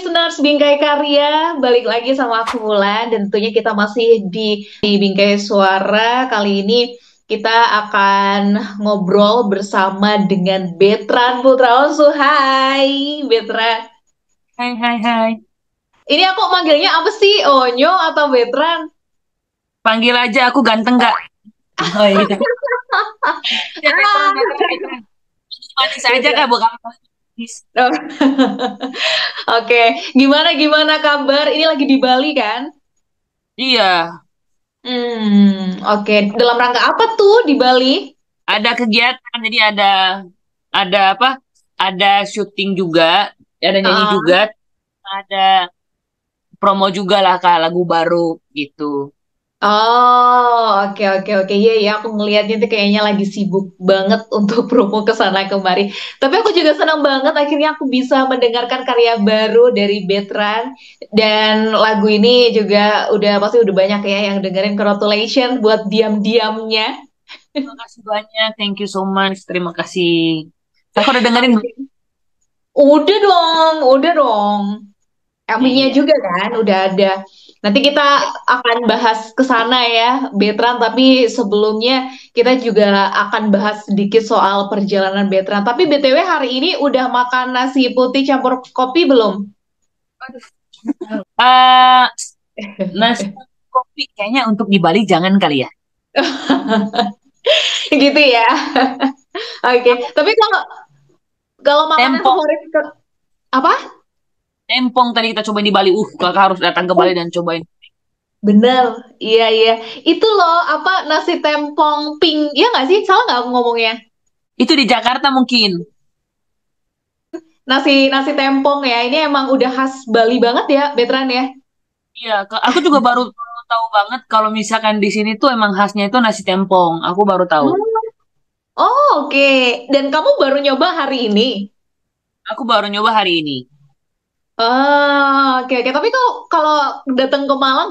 listeners Bingkai Karya, balik lagi sama aku Mulan dan tentunya kita masih di Bingkai Suara. Kali ini kita akan ngobrol bersama dengan Betran Putra Onsu. Hai Betran. Hai, hai, hai. Ini aku manggilnya apa sih? Onyo atau Betran? Panggil aja aku ganteng gak? Oh iya gitu. Ya, veteran, Ah, veteran, veteran. Manis aja kak, Betran. bukan manis. Oh. Oke, gimana gimana kabar? Ini lagi di Bali kan? Iya, Oke. Dalam rangka apa tuh di Bali? ada kegiatan, jadi ada apa? Ada syuting juga, ada nyanyi juga, ada promo juga lah kak, lagu baru gitu. Oh, oke oke oke. Iya ya, aku ngelihatnya tuh kayaknya lagi sibuk banget untuk promo ke sana kemari. Tapi aku juga senang banget akhirnya aku bisa mendengarkan karya baru dari Betran dan lagu ini juga udah pasti udah banyak ya yang dengerin. Congratulations buat diam-diamnya. Terima kasih banyak, thank you so much, terima kasih. Kakak udah dengerin belum? Oke. Udah dong, udah dong. Ya, MV-nya iya. juga kan udah ada. Nanti kita akan bahas ke sana ya, Betran. Tapi sebelumnya kita juga akan bahas sedikit soal perjalanan Betran. Tapi BTW hari ini udah makan nasi putih campur kopi belum? Eh, nasi kopi kayaknya untuk di Bali jangan kali ya. Gitu ya. Oke. Tapi kalau kalau makanan Tempong, favorit apa? tempong tadi kita cobain di Bali. Kakak harus datang ke Bali Oh, dan cobain. bener. Iya iya. Itu loh apa nasi tempong pink. Iya nggak sih? Salah nggak aku ngomongnya? Itu di Jakarta mungkin. Nasi nasi tempong ya. Ini emang udah khas Bali banget ya, Betran ya. Iya, aku juga baru tahu banget kalau misalkan di sini tuh emang khasnya itu nasi tempong. Aku baru tahu. Hmm. Oh, oke. Dan kamu baru nyoba hari ini? Aku baru nyoba hari ini. Oh, oke oke. Tapi kalau kalau datang ke Malang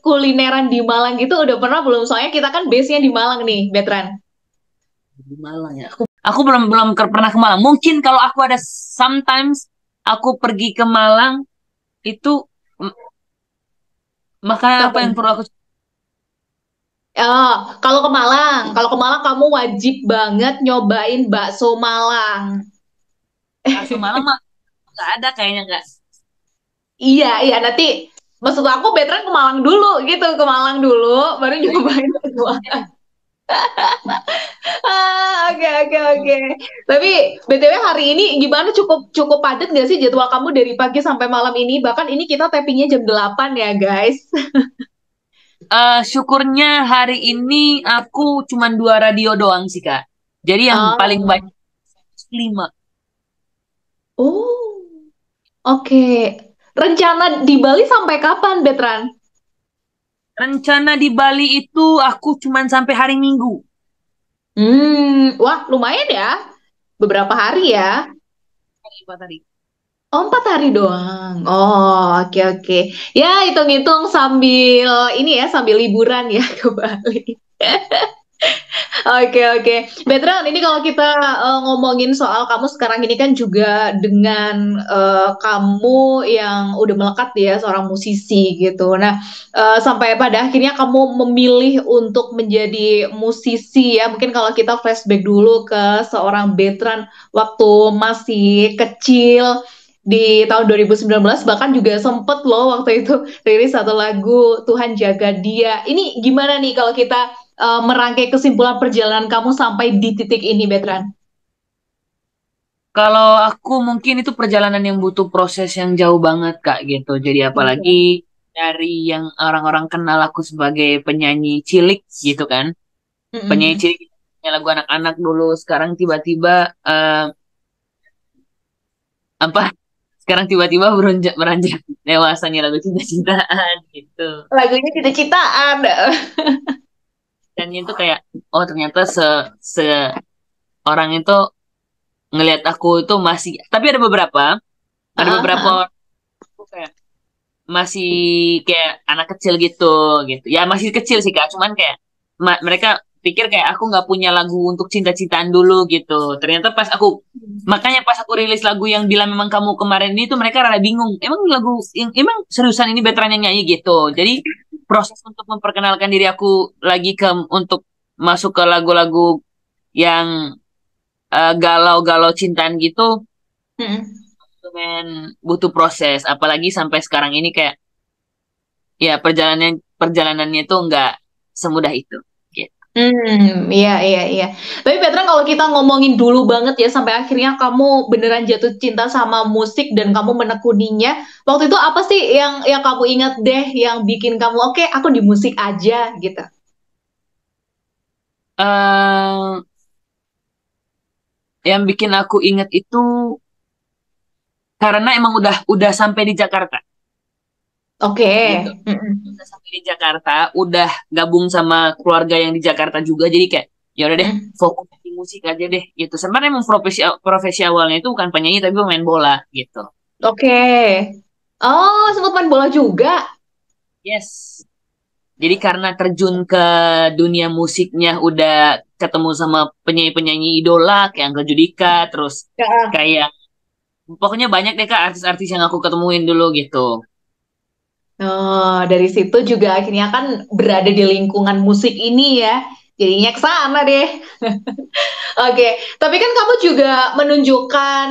kulineran di Malang gitu udah pernah belum? Soalnya kita kan base-nya di Malang nih, Betran. Di Malang ya. Aku belum pernah ke Malang. Mungkin kalau aku ada sometimes aku pergi ke Malang itu m- makanan apa yang Kapan? perlu aku. Oh, kalau ke Malang kamu wajib banget nyobain bakso Malang. Bakso Malang mah nggak ada kayaknya nggak. Iya, iya. Nanti maksud aku Betran ke Malang dulu gitu, ke Malang dulu, baru Oh, iya. nyobain semua. Oke oke oke. Tapi BTW hari ini gimana cukup cukup padat nggak sih jadwal kamu dari pagi sampai malam ini? Bahkan ini kita tappingnya jam 8 ya guys. Syukurnya hari ini aku cuman dua radio doang sih Kak. Jadi yang paling Oh. banyak 5. Oh, oke. Rencana di Bali sampai kapan, Betran? Rencana di Bali itu aku cuman sampai hari Minggu. Wah, lumayan ya. Beberapa hari ya. Hari apa tadi? Oh, 4 hari doang. Oh, oke oke. Ya, hitung-hitung sambil ini ya, sambil liburan ya ke Bali. Oke oke, Betran, ini kalau kita ngomongin soal kamu sekarang ini kan juga dengan kamu yang udah melekat ya seorang musisi gitu. Nah, sampai pada akhirnya kamu memilih untuk menjadi musisi ya. Mungkin kalau kita flashback dulu ke seorang Betran waktu masih kecil di tahun 2019 bahkan juga sempet loh waktu itu rilis satu lagu Tuhan Jaga Dia. Ini gimana nih kalau kita merangkai kesimpulan perjalanan kamu sampai di titik ini, Betran? Kalau aku mungkin itu perjalanan yang butuh proses yang jauh banget Kak gitu. Jadi apalagi Iya. dari yang orang-orang kenal aku sebagai penyanyi cilik gitu kan. Penyanyi Mm-mm. cilik punya lagu anak-anak dulu. Sekarang tiba-tiba apa? Sekarang tiba-tiba beranjak dewasanya lagu cinta-cintaan gitu. Lagunya cita-citaan. Dan itu kayak oh ternyata se orang itu ngelihat aku itu masih tapi ada beberapa Ah, orang tuh kayak masih kayak anak kecil gitu gitu ya masih kecil sih kak cuman kayak mereka pikir kayak aku nggak punya lagu untuk cinta-cintaan dulu gitu. Ternyata makanya pas aku rilis lagu yang Bila Memang Kamu kemarin ini tuh mereka rada bingung. Emang seriusan ini veteran yang nyanyi gitu. Jadi proses untuk memperkenalkan diri aku lagi untuk masuk ke lagu-lagu yang galau-galau cintaan gitu, Mm-mm. men butuh proses. Apalagi sampai sekarang ini kayak ya perjalanannya tuh nggak semudah itu. Gitu. Iya, iya, iya. Tapi Petra, kalau kita ngomongin dulu banget ya, sampai akhirnya kamu beneran jatuh cinta sama musik dan kamu menekuninya. Waktu itu apa sih yang kamu ingat deh, yang bikin kamu, oke, aku di musik aja gitu. eh yang bikin aku inget itu karena emang udah sampai di Jakarta Oke. gitu. Mm-mm. Udah sampai di Jakarta, udah gabung sama keluarga yang di Jakarta juga. Jadi kayak ya udah deh, Mm-mm. fokus di musik aja deh gitu. Sebenarnya emang profesi awalnya itu bukan penyanyi tapi pemain bola gitu. Oke. Oh, sempat main bola juga. Yes. Jadi karena terjun ke dunia musiknya udah ketemu sama penyanyi-penyanyi idola kayak Angga Judika, terus Ya. kayak pokoknya banyak deh Kak artis-artis yang aku ketemuin dulu gitu. Oh, dari situ juga akhirnya kan berada di lingkungan musik ini ya. Jadinya ke sana deh. Oke, tapi kan kamu juga menunjukkan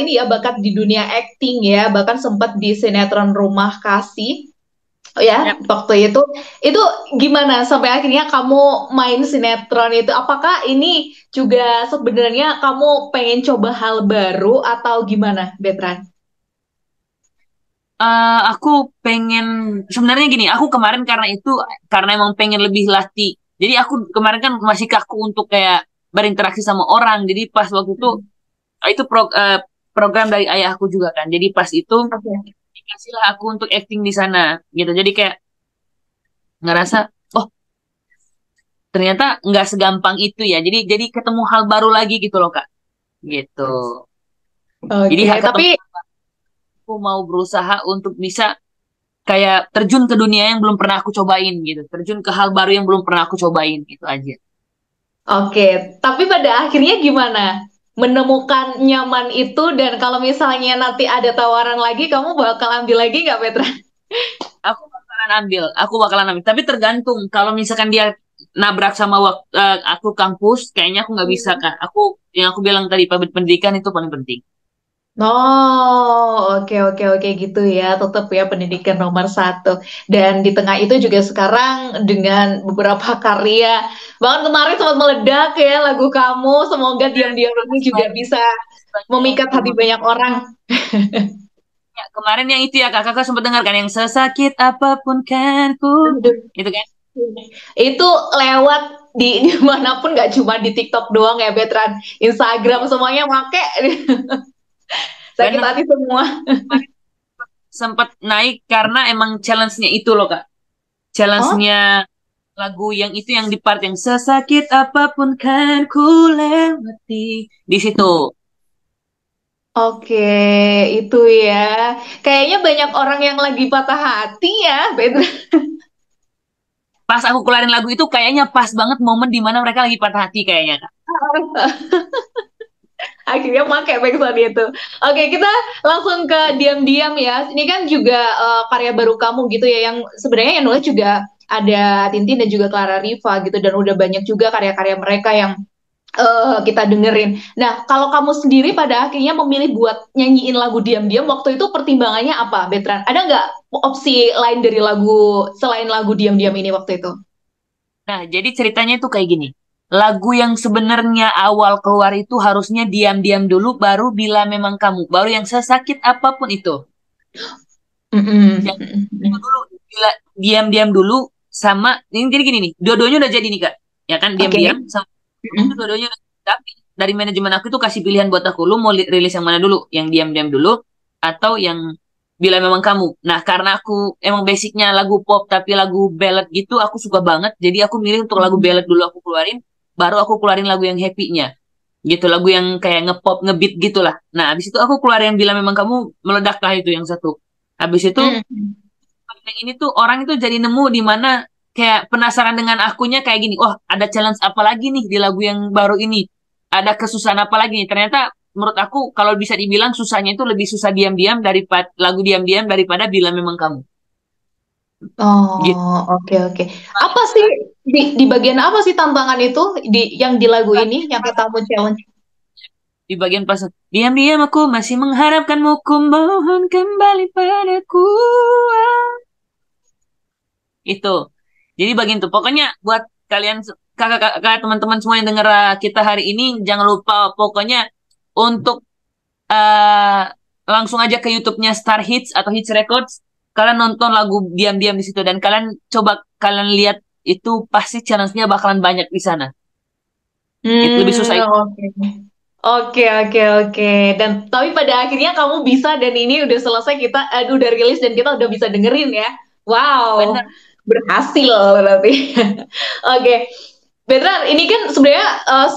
ini ya bakat di dunia acting ya, bahkan sempat di sinetron Rumah Kasih. Oh ya, Yap. waktu itu gimana sampai akhirnya kamu main sinetron itu? Apakah ini juga sebenarnya kamu pengen coba hal baru atau gimana, Betran? Aku pengen sebenarnya gini, aku kemarin karena emang pengen lebih latih. Jadi aku kemarin kan masih kaku untuk kayak berinteraksi sama orang. Jadi pas waktu itu program dari ayahku juga kan. Jadi pas itu Oke. dikasihlah aku untuk acting di sana gitu. Jadi kayak ngerasa oh ternyata nggak segampang itu ya. Jadi ketemu hal baru lagi gitu loh Kak. Gitu. Jadi Oke, ketemu tapi aku mau berusaha untuk bisa kayak terjun ke dunia yang belum pernah aku cobain gitu. Terjun ke hal baru yang belum pernah aku cobain gitu aja. tapi pada akhirnya gimana? Menemukan nyaman itu dan kalau misalnya nanti ada tawaran lagi, kamu bakal ambil lagi nggak, Petra? Aku bakalan ambil. Tapi tergantung kalau misalkan dia nabrak sama aku kampus, kayaknya aku nggak bisa Kak. Yang aku bilang tadi pendidikan itu paling penting. Oh, oke, oke, oke gitu ya. Tetap ya pendidikan nomor satu. Dan di tengah itu juga sekarang dengan beberapa karya. Bahkan kemarin sempat meledak ya lagu kamu. Semoga diam-diam ini Makasih juga bisa banyak. memikat hati banyak orang. Ya, kemarin yang itu ya kakak sempat dengar kan yang sesakit apapun kan ku Aduh. itu kan. Itu lewat dimanapun, gak cuma di TikTok doang ya, Betran. Instagram Iya, semuanya make. Sakit bener. hati semua. Kemarin sempat naik karena emang challenge-nya itu loh kak. Oh, Challenge-nya lagu yang itu yang di part yang sesakit apapun kan ku lewati di situ. oke, itu ya. Kayaknya banyak orang yang lagi patah hati ya, Betran. Pas aku keluarin lagu itu kayaknya pas banget momen dimana mereka lagi patah hati kayaknya kak. Akhirnya pakai backsound itu. Oke, kita langsung ke diam-diam ya. Ini kan juga karya baru kamu gitu ya, yang sebenarnya yang nulis juga ada Tintin dan juga Clara Riva gitu, dan udah banyak juga karya-karya mereka yang kita dengerin. Nah, kalau kamu sendiri pada akhirnya memilih buat nyanyiin lagu diam-diam, waktu itu pertimbangannya apa, Betran? Ada nggak opsi lain dari lagu selain lagu diam-diam ini waktu itu? Nah jadi ceritanya itu kayak gini. Lagu yang sebenarnya awal keluar itu harusnya diam-diam dulu baru Bila Memang Kamu. Baru yang sesakit apapun itu. Yang Mm-mm. itu dulu diam-diam dulu sama ini jadi gini nih. Dua-duanya udah jadi nih Kak. Ya kan Oke. diam-diam sama itu Mm-mm. dua-duanya udah jadi. Tapi dari manajemen aku itu kasih pilihan buat aku. Lu mau rilis yang mana dulu? Yang diam-diam dulu atau yang Bila Memang Kamu. Nah, karena aku emang basicnya lagu pop tapi lagu ballad gitu aku suka banget. Jadi aku milih untuk lagu ballad dulu aku keluarin, baru aku keluarin lagu yang happy-nya. Gitu, lagu yang kayak ngepop, ngebeat gitu lah. Nah, habis itu aku keluarin Bila Memang Kamu meledak lah itu yang satu. Habis itu Mm-mm. yang ini tuh orang itu jadi nemu di mana kayak penasaran dengan akunya kayak gini. Oh, ada challenge apa lagi nih di lagu yang baru ini? Ada kesusahan apa lagi nih? Ternyata menurut aku kalau bisa dibilang susahnya itu lebih susah diam-diam daripada lagu diam-diam daripada Bila Memang Kamu. Gitu. Oh, oke oke. Apa sih di bagian apa sih tantangan itu di yang di lagu ini yang kamu challenge? Di bagian pas diam-diam aku masih mengharapkanmu, ku mohon kembali padaku. Itu. Jadi bagian itu. Pokoknya buat kalian kakak-kakak teman-teman semua yang denger kita hari ini jangan lupa pokoknya untuk eh langsung aja ke YouTube-nya Star Hits atau Hits Records. Kalian nonton lagu diam-diam di situ dan kalian coba kalian lihat itu pasti challenge-nya bakalan banyak di sana. Itu lebih susah. Oke. Oke, oke, oke. Dan tapi pada akhirnya kamu bisa dan ini udah selesai kita udah rilis dan kita udah bisa dengerin ya. Wow, Bener. berhasil berarti. Oke. Betran, ini kan sebenarnya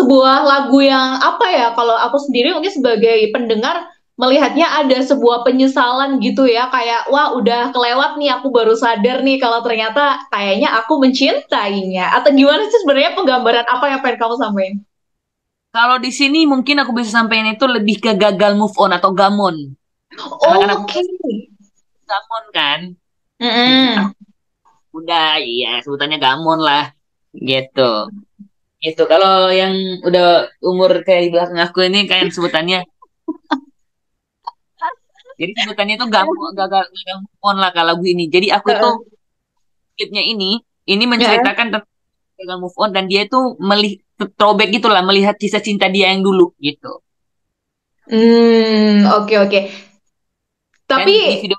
sebuah lagu yang apa ya? Kalau aku sendiri mungkin sebagai pendengar melihatnya ada sebuah penyesalan gitu ya, kayak wah udah kelewat nih, aku baru sadar nih kalau ternyata kayaknya aku mencintainya. Atau gimana sih sebenarnya penggambaran apa yang pengen kamu sampaikan? Kalau di sini mungkin aku bisa sampaikan itu lebih ke gagal move on atau gamon. Anak-anak Oke. gamon kan. Mm-mm. Udah, iya sebutannya gamon lah. Gitu. Gitu. Kalau yang udah umur kayak di belakang aku ini kayak sebutannya. Jadi sebutannya itu gagal gagal move on lah kalau lagu ini. Jadi aku itu Heeh. klipnya ini Heeh. menceritakan tentang gagal move on dan dia itu throwback gitu lah melihat kisah cinta dia yang dulu gitu. Oke oke. Tapi Dan di video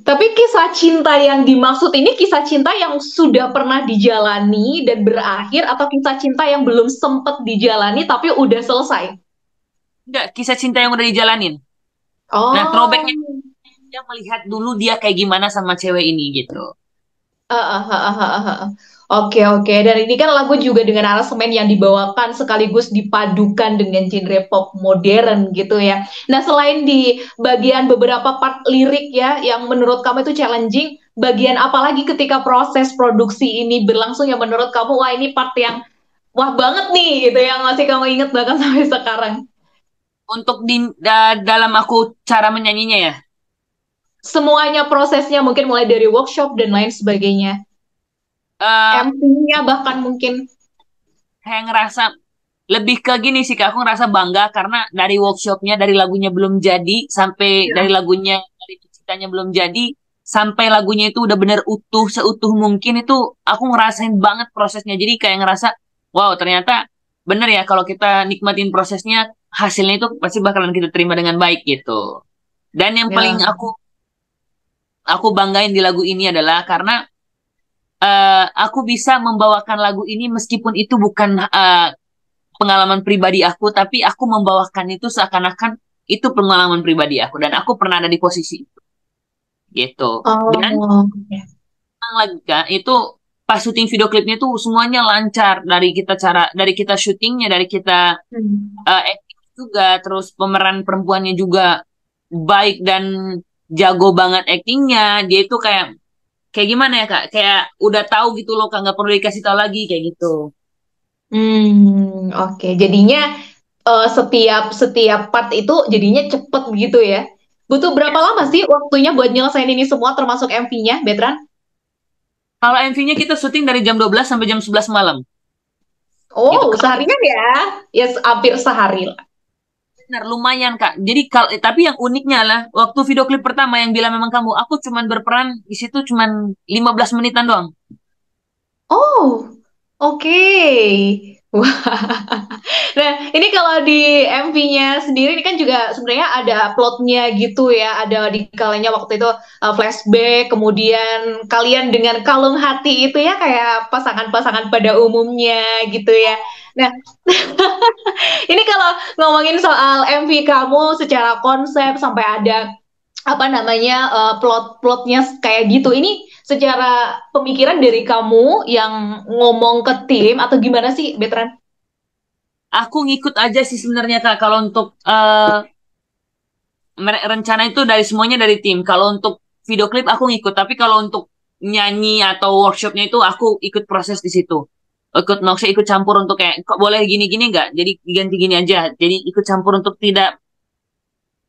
tapi kisah cinta yang dimaksud ini kisah cinta yang sudah pernah dijalani dan berakhir atau kisah cinta yang belum sempat dijalani tapi udah selesai? enggak kisah cinta yang udah dijalanin. Nah, Oh. throwbacknya dia melihat dulu dia kayak gimana sama cewek ini gitu. Oke, oke. Dan ini kan lagu juga dengan aransemen yang dibawakan sekaligus dipadukan dengan genre pop modern gitu ya. Nah, selain di bagian beberapa part lirik ya, yang menurut kamu itu challenging, bagian apa lagi ketika proses produksi ini berlangsung yang menurut kamu, wah ini part yang wah banget nih gitu, yang masih kamu inget bahkan sampai sekarang. Untuk dalam aku cara menyanyinya ya, Semuanya prosesnya mungkin mulai dari workshop dan lain sebagainya. eh MC-nya bahkan mungkin. kayak ngerasa lebih ke gini sih, Kak. Aku ngerasa bangga karena dari workshopnya, dari lagunya belum jadi, sampai dari lagunya, dari ceritanya belum jadi, sampai lagunya itu udah bener utuh, seutuh mungkin itu aku ngerasain banget prosesnya. Jadi kayak ngerasa, wow ternyata bener ya kalau kita nikmatin prosesnya, hasilnya itu pasti bakalan kita terima dengan baik gitu. Dan yang paling Ya. aku banggain di lagu ini adalah karena aku bisa membawakan lagu ini meskipun itu bukan pengalaman pribadi aku, tapi aku membawakan itu seakan-akan itu pengalaman pribadi aku dan aku pernah ada di posisi itu gitu. Dan Oh. lagi Kak, itu pas syuting video klipnya tuh semuanya lancar dari kita syutingnya, dari kita Hmm. acting juga, terus pemeran perempuannya juga baik dan jago banget actingnya. Dia itu kayak kayak gimana ya Kak? Kayak udah tahu gitu loh Kak, nggak perlu dikasih tahu lagi kayak gitu. Oke. Jadinya setiap setiap part itu jadinya cepet gitu ya. Butuh berapa Yes. lama sih waktunya buat nyelesain ini semua termasuk MV-nya, Betran? Kalau MV-nya kita syuting dari jam 12 sampai jam 11 malam. Gitu. Oh, Kalau seharian ya? Yes, hampir sehari lah. benar lumayan Kak. Jadi kalau tapi yang uniknya lah waktu video klip pertama yang Bila Memang Kamu, aku cuman berperan di situ cuman 15 menitan doang. Oh, oke. Wah. Nah, ini kalau di MV-nya sendiri ini kan juga sebenarnya ada plotnya gitu ya. Ada di kalanya waktu itu flashback, kemudian kalian dengan kalung hati itu ya kayak pasangan-pasangan pada umumnya gitu ya. Nah, ini kalau ngomongin soal MV kamu secara konsep sampai ada apa namanya plot-plotnya kayak gitu. Ini secara pemikiran dari kamu yang ngomong ke tim atau gimana sih, Betran? Aku ngikut aja sih sebenarnya Kak kalau untuk rencana itu dari semuanya dari tim. Kalau untuk video klip aku ngikut, tapi kalau untuk nyanyi atau workshopnya itu aku ikut proses di situ. Maksudnya ikut campur untuk kayak kok boleh gini-gini nggak? Jadi ganti gini aja. Jadi ikut campur untuk tidak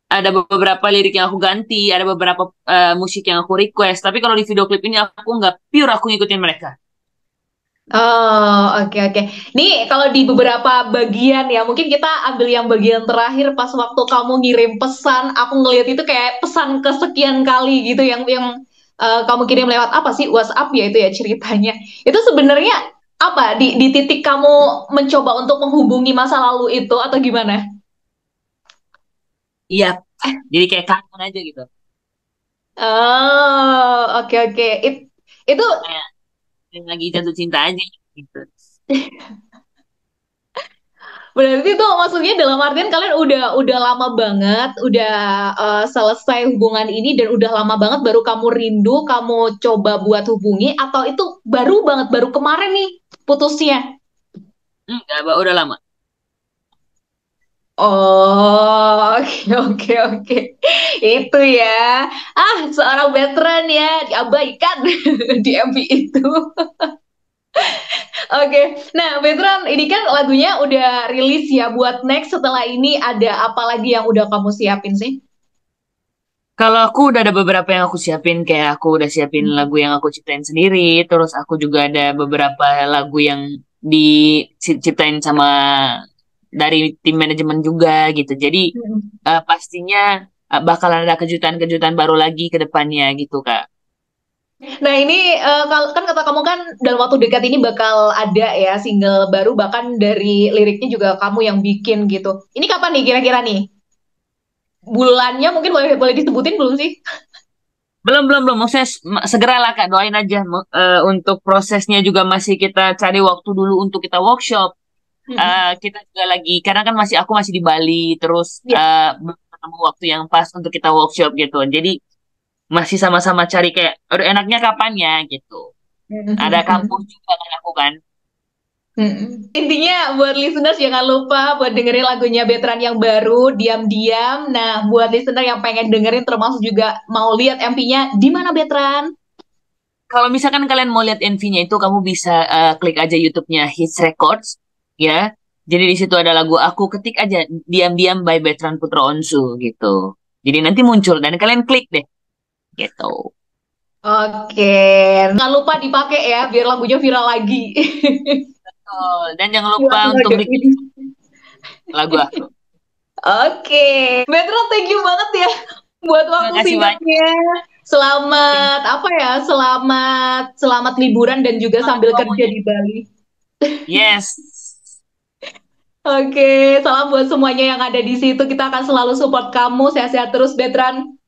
ada beberapa lirik yang aku ganti, ada beberapa musik yang aku request. Tapi kalau di video klip ini aku nggak pure aku ngikutin mereka. Oh, oke oke. Nih kalau di beberapa bagian ya, mungkin kita ambil yang bagian terakhir pas waktu kamu ngirim pesan, aku ngeliat itu kayak pesan kesekian kali gitu kamu kirim lewat apa sih WhatsApp ya itu ya ceritanya. Itu sebenarnya apa di titik kamu mencoba untuk menghubungi masa lalu itu atau gimana? Iya, jadi kayak kangen aja gitu. Oh, oke oke. Itu Kayak yang lagi jatuh cinta aja gitu. berarti tuh maksudnya dalam artian kalian udah lama banget, udah selesai hubungan ini dan udah lama banget baru kamu rindu, kamu coba buat hubungi atau itu baru banget baru kemarin nih putusnya? Enggak, udah lama. Oh, oke oke oke. Itu ya. Ah, seorang veteran ya diabaikan di MV itu. Oke, nah Veteran, ini kan lagunya udah rilis ya. Buat next setelah ini ada apa lagi yang udah kamu siapin sih? Kalau aku udah ada beberapa yang aku siapin, kayak aku udah siapin lagu yang aku ciptain sendiri, terus aku juga ada beberapa lagu yang diciptain sama dari tim manajemen juga gitu. Jadi Hmm. pastinya bakalan ada kejutan-kejutan baru lagi ke depannya gitu, Kak. Nah ini kan kata kamu kan dalam waktu dekat ini bakal ada ya single baru bahkan dari liriknya juga kamu yang bikin gitu. Ini kapan nih kira-kira nih? Bulannya mungkin boleh boleh disebutin belum sih? Belum, belum, belum. Maksudnya segera lah, Kak. Doain aja. Untuk prosesnya juga masih kita cari waktu dulu untuk kita workshop. Hmm. Kita juga lagi, karena kan aku masih di Bali, terus Ya. belum ketemu waktu yang pas untuk kita workshop gitu. Jadi masih sama-sama cari kayak, aduh enaknya kapan ya gitu. Ada kampus juga kan aku kan. Mm-mm. Intinya buat listeners jangan lupa buat dengerin lagunya Betran yang baru, Diam-Diam. Nah, buat listener yang pengen dengerin termasuk juga mau lihat MV-nya, di mana Betran? Kalau misalkan kalian mau lihat MV-nya itu, kamu bisa klik aja YouTube-nya Hits Records, ya. Jadi di situ ada lagu aku, ketik aja Diam-Diam by Bertrand Putra Onsu gitu. Jadi nanti muncul dan kalian klik deh gitu. Oke, jangan lupa dipakai ya biar lagunya viral lagi. Oh, dan jangan lupa Buat untuk lagu request ini. lagu aku. Oke, Betran thank you banget ya buat Terima waktu kasih banyak. singkatnya. Selamat apa ya? Selamat liburan dan juga Selamat sambil kerja promonya. di Bali. Yes. Oke, salam buat semuanya yang ada di situ. Kita akan selalu support kamu. Sehat-sehat terus, Betran.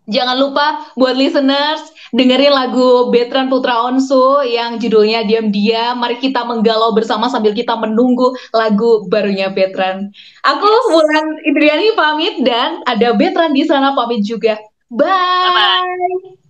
Jangan lupa buat listeners, dengerin lagu Betran Putra Onsu yang judulnya Diam-Diam. Mari kita menggalau bersama sambil kita menunggu lagu barunya Betran. Aku Yes. Wulan Indriani pamit dan ada Betran di sana pamit juga. Bye-bye. Bye.